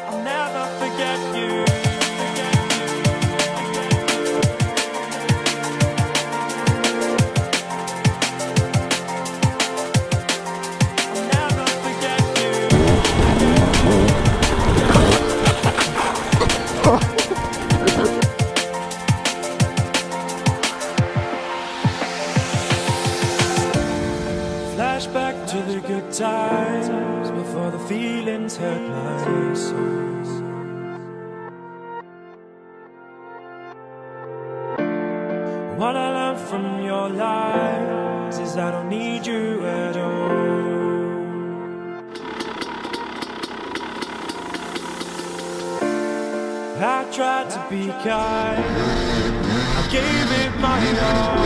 I'll never forget you. Flashback to the good times before the feelings hurt my soul. What I learned from your lies is I don't need you at all. I tried to be kind, I gave it my all.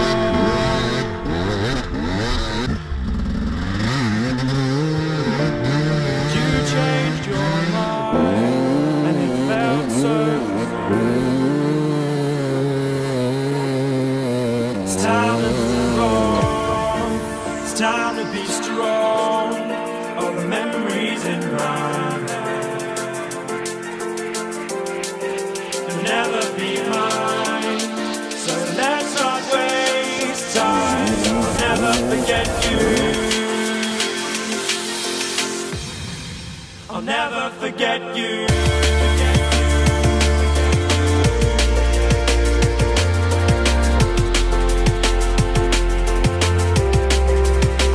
Changed your mind, and it felt so good. It's time to move on, it's time to be strong. All the memories in my head can never be mine, so let's not waste time. I'll never forget you. I'll never forget you.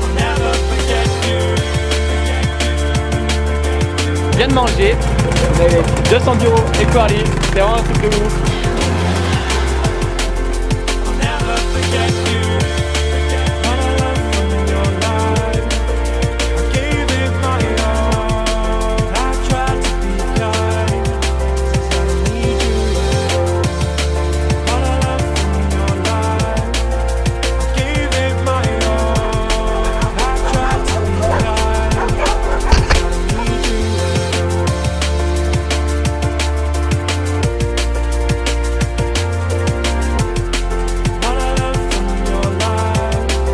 I'll never forget you. Je viens de manger, vous avez 200 € éco-arly, c'est vraiment un truc de ouf. I'll never forget you. What I learned from your life, I gave it my all. I tried to be kind, since I don't need you at all. What I learned from your life, I gave it my all. I tried to be kind, since I don't need you at all. What I learned from your life, since I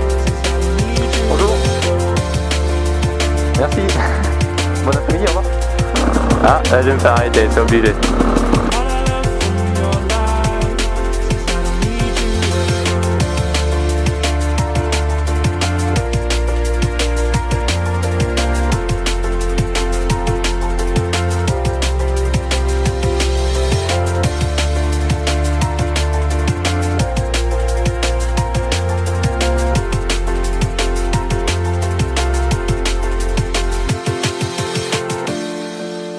don't need you. Bonjour. Merci. Bon après-midi, au revoir. Ah, là je vais me faire arrêter, c'est obligé. What I learned from your life, since I don't need you at all.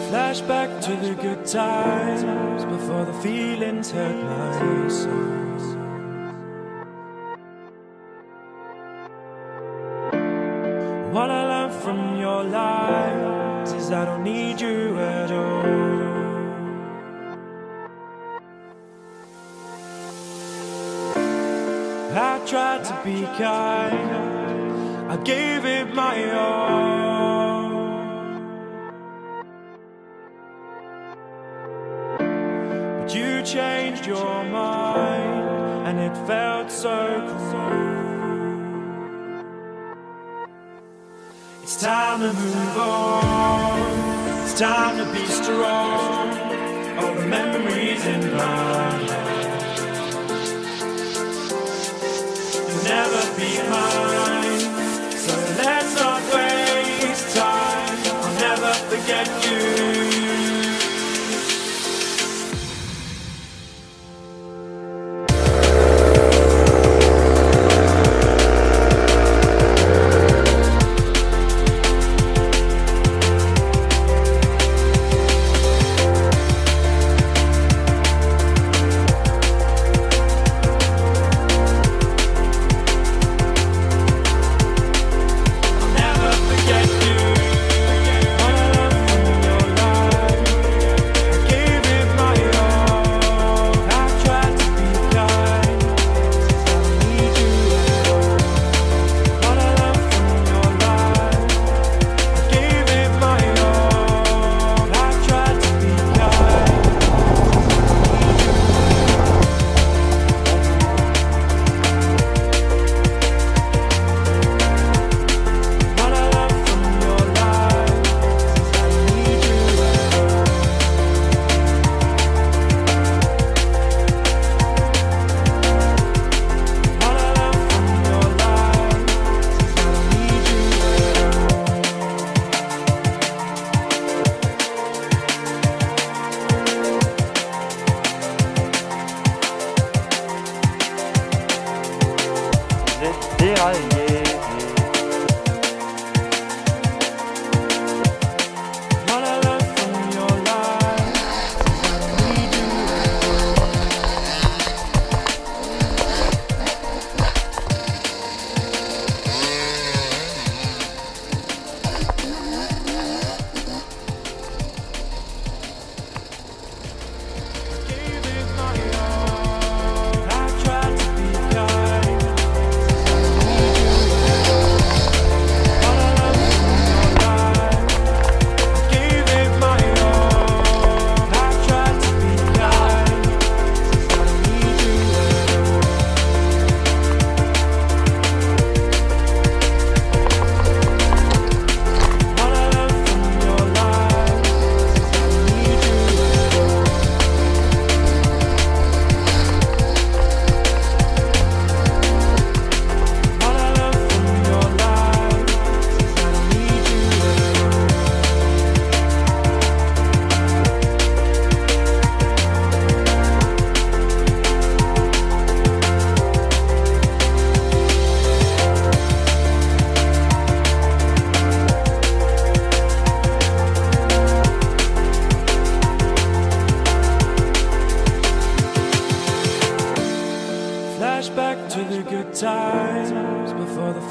Flashback to the good times before the feelings hurt my soul. What I learned from your lies is I don't need you at all. I tried to be kind, I gave it my all. But you changed your mind, and it felt so cruel. It's time to move on, it's time to be strong. All the memories in my head will never be mine, so let's not waste time. I'll never forget you.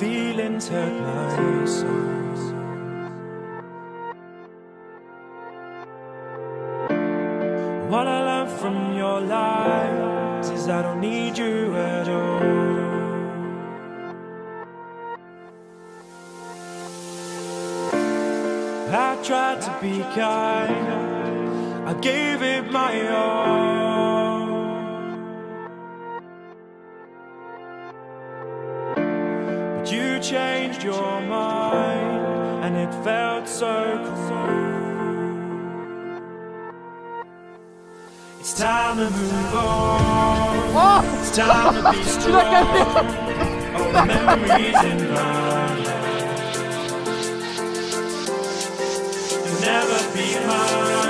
feelings hurt my soul. What I learned from your lies is I don't need you at all. I tried to be kind, I gave it my all. But you changed your mind, and it felt so cruel. It's time to move on. It's time to be strong. All the memories in my head. You'll never be mine.